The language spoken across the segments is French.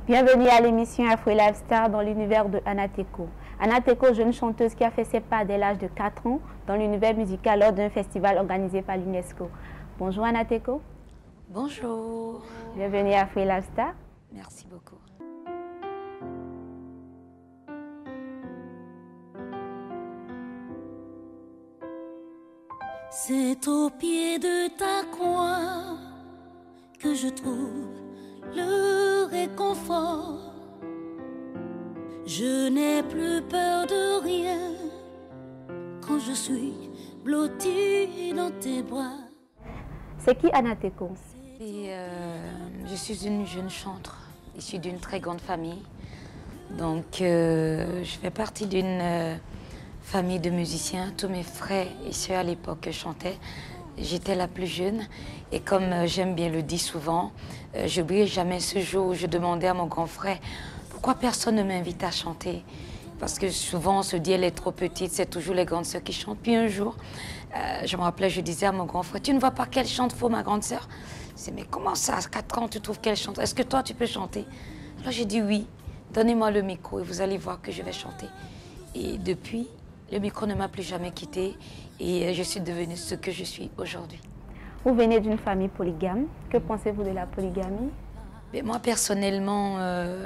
Bienvenue à l'émission Afro Live Star dans l'univers de Anateko. Anateko, jeune chanteuse qui a fait ses pas dès l'âge de 4 ans dans l'univers musical lors d'un festival organisé par l'UNESCO. Bonjour Anateko. Bonjour. Bienvenue à Afro Live Star. Merci beaucoup. C'est au pied de ta croix que je trouve le réconfort. Je n'ai plus peur de rien quand je suis blottie dans tes bras. C'est qui Anateko? Je suis une jeune chanteuse issue d'une très grande famille. Donc je fais partie d'une famille de musiciens. Tous mes frères et sœurs à l'époque chantaient. J'étais la plus jeune et comme j'aime bien le dire souvent, j'oublierai jamais ce jour où je demandais à mon grand frère pourquoi personne ne m'invite à chanter. Parce que souvent on se dit elle est trop petite, c'est toujours les grandes sœurs qui chantent. Puis un jour, je me rappelais, je disais à mon grand frère, tu ne vois pas qu'elle chante faux ma grande sœur? Je disais mais comment ça, à 4 ans tu trouves qu'elle chante? Est-ce que toi tu peux chanter? Alors j'ai dit oui, donnez-moi le micro et vous allez voir que je vais chanter. Et depuis, le micro ne m'a plus jamais quittée et je suis devenue ce que je suis aujourd'hui. Vous venez d'une famille polygame. Que pensez-vous de la polygamie? Mais moi personnellement,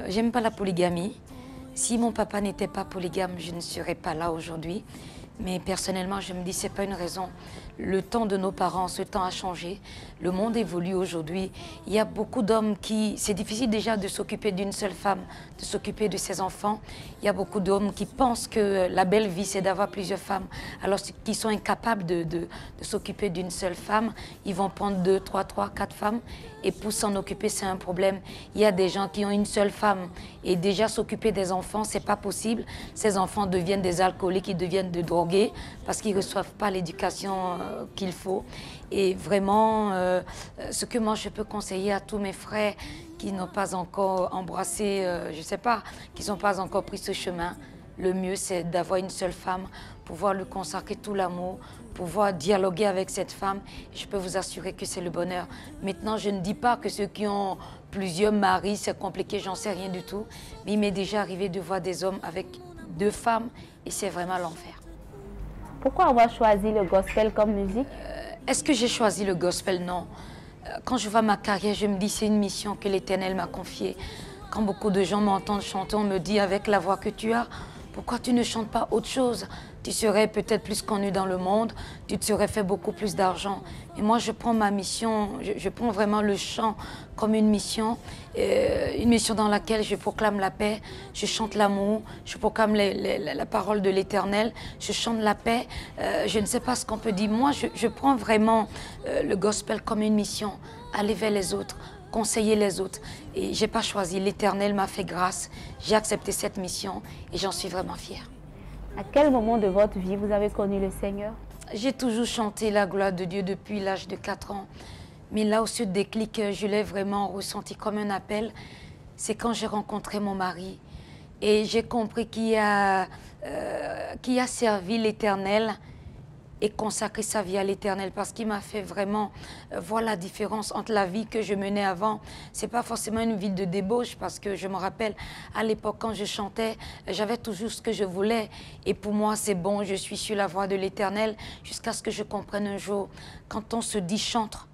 j'aime pas la polygamie. Si mon papa n'était pas polygame, je ne serais pas là aujourd'hui. Mais personnellement, je me dis c'est pas une raison. Le temps de nos parents, ce temps a changé. Le monde évolue aujourd'hui. Il y a beaucoup d'hommes qui... C'est difficile déjà de s'occuper d'une seule femme, de s'occuper de ses enfants. Il y a beaucoup d'hommes qui pensent que la belle vie, c'est d'avoir plusieurs femmes. Alors qu'ils sont incapables de s'occuper d'une seule femme. Ils vont prendre 2, 3, 4 femmes. Et pour s'en occuper, c'est un problème. Il y a des gens qui ont une seule femme. Et déjà s'occuper des enfants, c'est pas possible. Ces enfants deviennent des alcooliques, ils deviennent des drogués parce qu'ils ne reçoivent pas l'éducation qu'il faut. Et vraiment, ce que moi je peux conseiller à tous mes frères qui n'ont pas encore embrassé, je ne sais pas, qui n'ont pas encore pris ce chemin, le mieux c'est d'avoir une seule femme, pouvoir lui consacrer tout l'amour, pouvoir dialoguer avec cette femme. Je peux vous assurer que c'est le bonheur. Maintenant, je ne dis pas que ceux qui ont plusieurs maris, c'est compliqué, j'en sais rien du tout. Mais il m'est déjà arrivé de voir des hommes avec 2 femmes et c'est vraiment l'enfer. Pourquoi avoir choisi le gospel comme musique? Est-ce que j'ai choisi le gospel? Non. Quand je vois ma carrière, je me dis c'est une mission que l'Éternel m'a confiée. Quand beaucoup de gens m'entendent chanter, on me dit avec la voix que tu as, pourquoi tu ne chantes pas autre chose? Tu serais peut-être plus connu dans le monde, tu te serais fait beaucoup plus d'argent. Et moi, je prends ma mission, je prends vraiment le chant comme une mission dans laquelle je proclame la paix, je chante l'amour, je proclame la parole de l'Éternel, je chante la paix. Je ne sais pas ce qu'on peut dire. Moi, je prends vraiment le gospel comme une mission, aller vers les autres, conseiller les autres. Et je n'ai pas choisi, l'Éternel m'a fait grâce, j'ai accepté cette mission et j'en suis vraiment fière. À quel moment de votre vie vous avez connu le Seigneur? J'ai toujours chanté la gloire de Dieu depuis l'âge de 4 ans. Mais là où ce déclic, je l'ai vraiment ressenti comme un appel, c'est quand j'ai rencontré mon mari. Et j'ai compris qui a servi l'Éternel et consacré sa vie à l'Éternel, parce qu'il m'a fait vraiment voir la différence entre la vie que je menais avant. C'est pas forcément une vie de débauche, parce que je me rappelle, à l'époque, quand je chantais, j'avais toujours ce que je voulais. Et pour moi, c'est bon, je suis sur la voie de l'Éternel, jusqu'à ce que je comprenne un jour, quand on se dit chantre,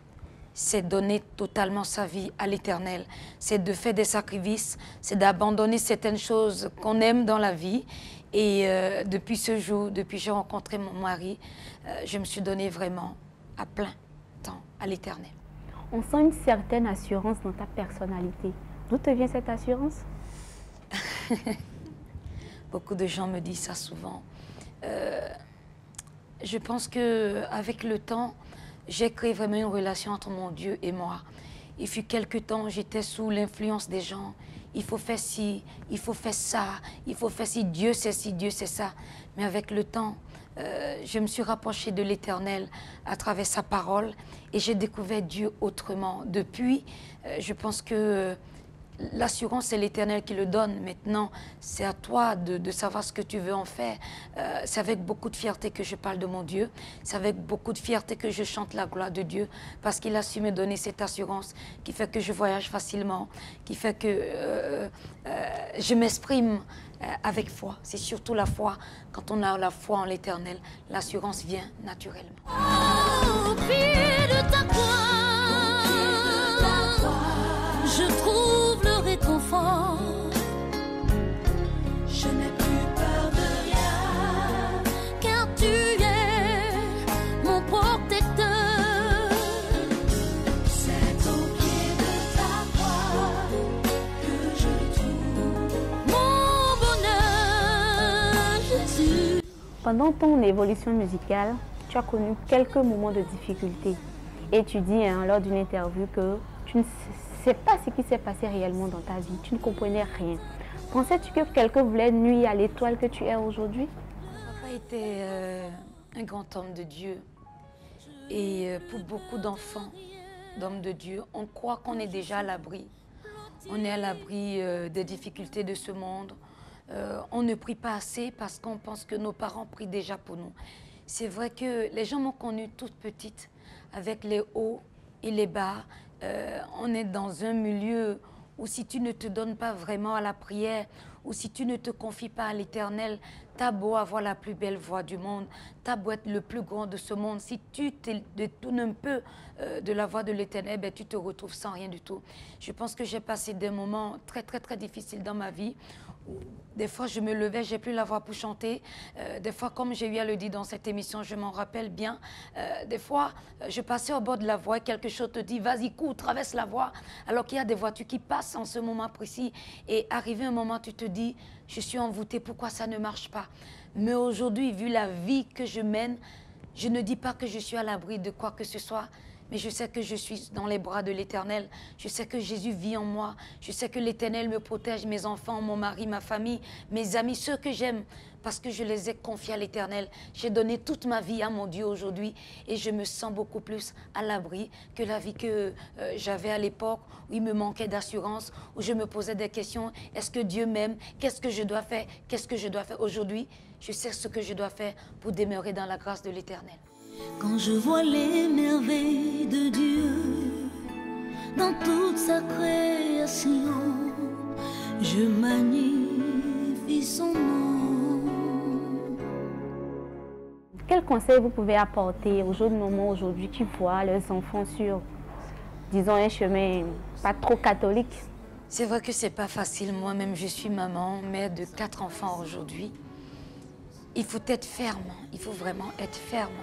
c'est donner totalement sa vie à l'Éternel. C'est de faire des sacrifices, c'est d'abandonner certaines choses qu'on aime dans la vie. Et depuis ce jour, depuis que j'ai rencontré mon mari, je me suis donné vraiment à plein temps à l'Éternel. On sent une certaine assurance dans ta personnalité. D'où te vient cette assurance? Beaucoup de gens me disent ça souvent. Je pense qu'avec le temps, j'ai créé vraiment une relation entre mon Dieu et moi. Il fut quelque temps, j'étais sous l'influence des gens. Il faut faire ci, il faut faire ça, il faut faire ci, Dieu c'est ci, Dieu c'est ça. Mais avec le temps, je me suis rapprochée de l'Éternel à travers sa parole et j'ai découvert Dieu autrement. Depuis, je pense que l'assurance, c'est l'Éternel qui le donne. Maintenant, c'est à toi de savoir ce que tu veux en faire. C'est avec beaucoup de fierté que je parle de mon Dieu. C'est avec beaucoup de fierté que je chante la gloire de Dieu, parce qu'il a su me donner cette assurance qui fait que je voyage facilement, qui fait que je m'exprime avec foi. C'est surtout la foi. Quand on a la foi en l'Éternel, l'assurance vient naturellement. Au pied de ta croix, je trouve le réconfort. Je n'ai plus peur de rien, car tu es mon protecteur. C'est au pied de ta croix que je trouve mon bonheur, Jésus. Pendant ton évolution musicale, tu as connu quelques moments de difficulté. Et tu dis lors d'une interview que tu ne sais pas ce qui s'est passé réellement dans ta vie. Tu ne comprenais rien. Pensais-tu que quelqu'un voulait nuire à l'étoile que tu es aujourd'hui? Papa était un grand homme de Dieu. Et pour beaucoup d'enfants, d'hommes de Dieu, on croit qu'on est déjà à l'abri. On est à l'abri des difficultés de ce monde. On ne prie pas assez parce qu'on pense que nos parents prient déjà pour nous. C'est vrai que les gens m'ont connue toute petite, avec les hauts et les bas. On est dans un milieu où si tu ne te donnes pas vraiment à la prière, ou si tu ne te confies pas à l'Éternel, t'as beau avoir la plus belle voix du monde, t'as beau être le plus grand de ce monde, si tu te détournes un peu de la voix de l'Éternel, ben, tu te retrouves sans rien du tout. Je pense que j'ai passé des moments très, très, très difficiles dans ma vie. Des fois, je me levais, j'ai plus la voix pour chanter. Des fois, comme j'ai eu à le dire dans cette émission, je m'en rappelle bien. Des fois, je passais au bord de la voie et quelque chose te dit, vas-y, cours, traverse la voie. Alors qu'il y a des voitures qui passent en ce moment précis. Et arrivé un moment, tu te dis, je suis envoûtée, pourquoi ça ne marche pas? Mais aujourd'hui, vu la vie que je mène, je ne dis pas que je suis à l'abri de quoi que ce soit. Mais je sais que je suis dans les bras de l'Éternel. Je sais que Jésus vit en moi. Je sais que l'Éternel me protège, mes enfants, mon mari, ma famille, mes amis, ceux que j'aime, parce que je les ai confiés à l'Éternel. J'ai donné toute ma vie à mon Dieu aujourd'hui et je me sens beaucoup plus à l'abri que la vie que j'avais à l'époque où il me manquait d'assurance, où je me posais des questions. Est-ce que Dieu m'aime? Qu'est-ce que je dois faire? Qu'est-ce que je dois faire? Aujourd'hui, je sais ce que je dois faire pour demeurer dans la grâce de l'Éternel. Quand je vois les merveilles de Dieu dans toute sa création, je magnifie son nom. Quel conseil vous pouvez apporter aux jeunes mamans aujourd'hui qui voient leurs enfants sur, disons, un chemin pas trop catholique? C'est vrai que c'est pas facile. Moi-même, je suis maman, mère de 4 enfants aujourd'hui. Il faut être ferme. Il faut vraiment être ferme.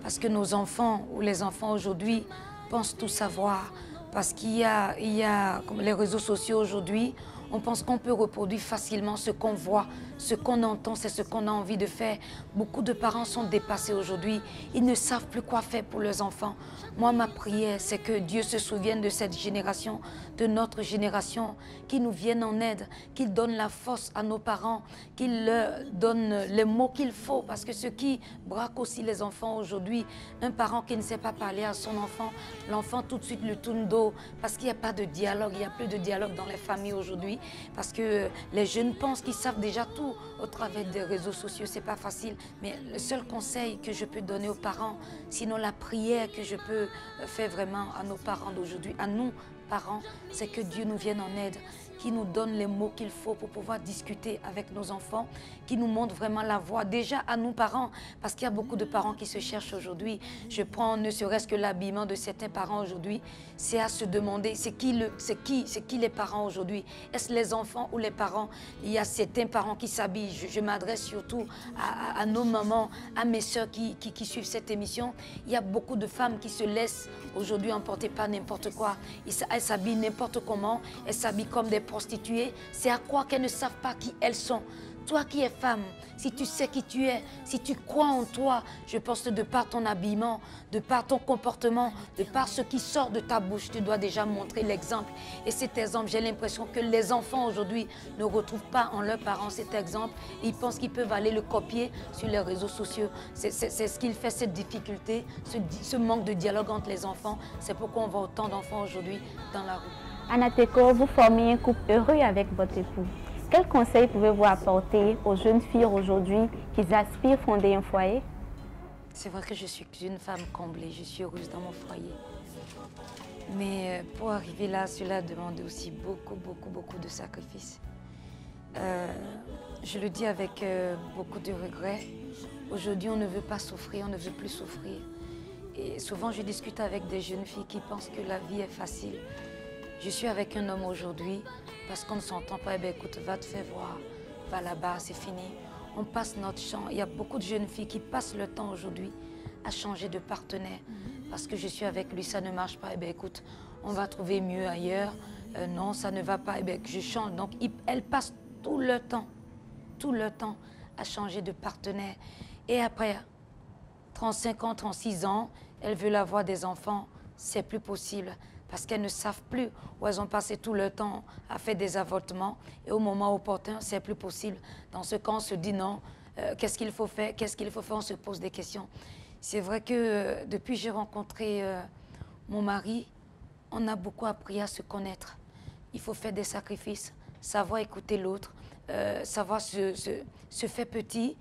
Parce que nos enfants, ou les enfants aujourd'hui, pensent tout savoir. Parce qu'il y a comme les réseaux sociaux aujourd'hui, on pense qu'on peut reproduire facilement ce qu'on voit, ce qu'on entend, c'est ce qu'on a envie de faire. Beaucoup de parents sont dépassés aujourd'hui. Ils ne savent plus quoi faire pour leurs enfants. Moi, ma prière, c'est que Dieu se souvienne de cette génération, de notre génération, qu'il nous vienne en aide, qu'il donne la force à nos parents, qu'il leur donne les mots qu'il faut. Parce que ce qui braque aussi les enfants aujourd'hui, un parent qui ne sait pas parler à son enfant, l'enfant tout de suite lui tourne dos parce qu'il n'y a pas de dialogue, il n'y a plus de dialogue dans les familles aujourd'hui. Parce que les jeunes pensent qu'ils savent déjà tout au travers des réseaux sociaux, c'est pas facile. Mais le seul conseil que je peux donner aux parents, sinon la prière que je peux faire vraiment à nos parents d'aujourd'hui, à nous parents, c'est que Dieu nous vienne en aide, qu'il nous donne les mots qu'il faut pour pouvoir discuter avec nos enfants, qu'il nous montre vraiment la voie, déjà à nous parents, parce qu'il y a beaucoup de parents qui se cherchent aujourd'hui. Je prends ne serait-ce que l'habillement de certains parents aujourd'hui, c'est à se demander, c'est qui les parents aujourd'hui? Est-ce les enfants ou les parents? Il y a certains parents qui s'habillent, je m'adresse surtout à nos mamans, à mes soeurs qui suivent cette émission. Il y a beaucoup de femmes qui se laissent aujourd'hui emporter par n'importe quoi. Elles s'habillent n'importe comment, elles s'habillent comme des prostituées. C'est à quoi qu'elles ne savent pas qui elles sont. Toi qui es femme, si tu sais qui tu es, si tu crois en toi, je pense que de par ton habillement, de par ton comportement, de par ce qui sort de ta bouche, tu dois déjà montrer l'exemple. Et cet exemple, j'ai l'impression que les enfants aujourd'hui ne retrouvent pas en leurs parents cet exemple. Ils pensent qu'ils peuvent aller le copier sur les réseaux sociaux. C'est ce qui fait cette difficulté, ce manque de dialogue entre les enfants. C'est pourquoi on voit autant d'enfants aujourd'hui dans la rue. Anateko, vous formez un couple heureux avec votre époux. Quels conseils pouvez-vous apporter aux jeunes filles aujourd'hui qui aspirent à fonder un foyer? C'est vrai que je suis une femme comblée, je suis heureuse dans mon foyer. Mais pour arriver là, cela demande aussi beaucoup de sacrifices. Je le dis avec beaucoup de regrets. Aujourd'hui, on ne veut pas souffrir, on ne veut plus souffrir. Et souvent, je discute avec des jeunes filles qui pensent que la vie est facile. Je suis avec un homme aujourd'hui parce qu'on ne s'entend pas. Eh bien, écoute, va te faire voir, va là-bas, c'est fini. On passe notre champ. Il y a beaucoup de jeunes filles qui passent le temps aujourd'hui à changer de partenaire. Parce que je suis avec lui, ça ne marche pas. Eh bien, écoute, on va trouver mieux ailleurs. Non, ça ne va pas. Eh bien, je change. Donc, elle passe tout le temps à changer de partenaire. Et après 35 ans, 36 ans, elles veulent avoir des enfants. C'est plus possible. Parce qu'elles ne savent plus où elles ont passé tout le temps à faire des avortements. Et au moment opportun, c'est plus possible. Dans ce cas, on se dit non, qu'est-ce qu'il faut faire? Qu'est-ce qu'il faut faire? On se pose des questions. C'est vrai que depuis que j'ai rencontré mon mari, on a beaucoup appris à se connaître. Il faut faire des sacrifices, savoir écouter l'autre, savoir se faire petit,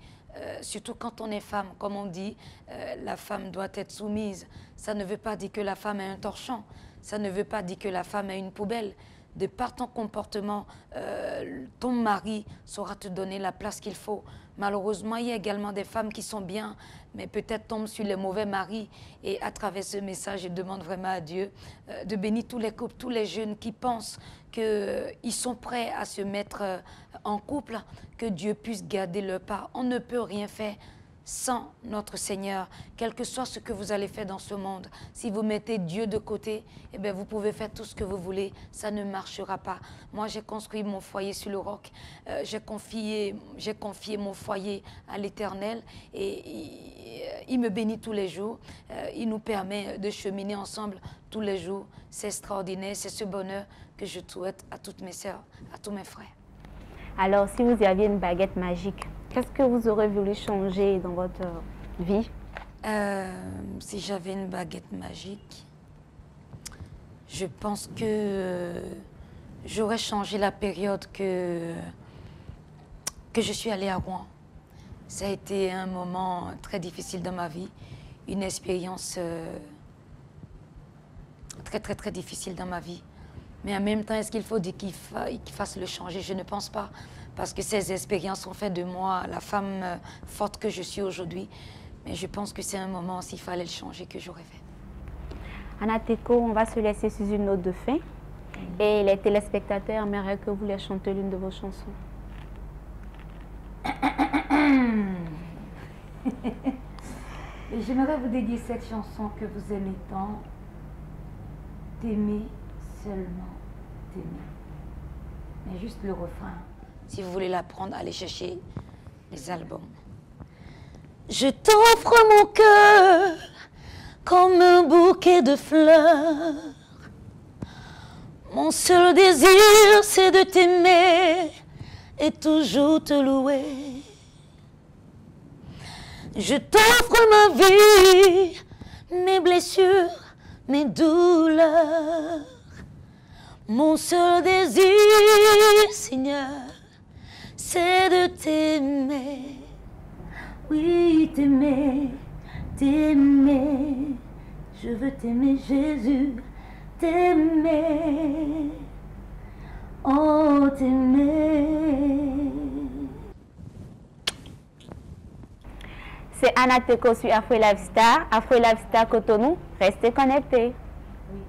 surtout quand on est femme. Comme on dit, la femme doit être soumise. Ça ne veut pas dire que la femme est un torchon. Ça ne veut pas dire que la femme est une poubelle. De par ton comportement, ton mari saura te donner la place qu'il faut. Malheureusement, il y a également des femmes qui sont bien, mais peut-être tombent sur les mauvais maris. Et à travers ce message, je demande vraiment à Dieu de bénir tous les couples, tous les jeunes qui pensent qu'ils sont prêts à se mettre en couple, que Dieu puisse garder leur part. On ne peut rien faire sans notre Seigneur, quel que soit ce que vous allez faire dans ce monde. Si vous mettez Dieu de côté, eh bien, vous pouvez faire tout ce que vous voulez, ça ne marchera pas. Moi, j'ai construit mon foyer sur le roc, j'ai confié mon foyer à l'Éternel et il me bénit tous les jours. Il nous permet de cheminer ensemble tous les jours. C'est extraordinaire, c'est ce bonheur que je souhaite à toutes mes sœurs, à tous mes frères. Alors, si vous aviez une baguette magique, qu'est-ce que vous aurez voulu changer dans votre vie? Si j'avais une baguette magique, je pense que j'aurais changé la période que je suis allée à Rouen. Ça a été un moment très difficile dans ma vie, une expérience très difficile dans ma vie. Mais en même temps, est-ce qu'il faut dire qu'il fasse le changer? Je ne pense pas. Parce que ces expériences ont fait de moi la femme forte que je suis aujourd'hui. Mais je pense que c'est un moment, s'il fallait le changer, que j'aurais fait. Anateko, on va se laisser sur une note de fin. Et les téléspectateurs aimeraient que vous les chantez l'une de vos chansons. J'aimerais vous dédier cette chanson que vous aimez tant. T'aimer, seulement t'aimer. Mais juste le refrain. Si vous voulez l'apprendre, allez chercher les albums. Je t'offre mon cœur comme un bouquet de fleurs. Mon seul désir, c'est de t'aimer et toujours te louer. Je t'offre ma vie, mes blessures, mes douleurs. Mon seul désir, Seigneur, c'est de t'aimer. Oui, t'aimer, t'aimer. Je veux t'aimer, Jésus, t'aimer. Oh, t'aimer. C'est Anateko sur Afro Live Star, Afro Live Star Cotonou. Restez connectés. Oui.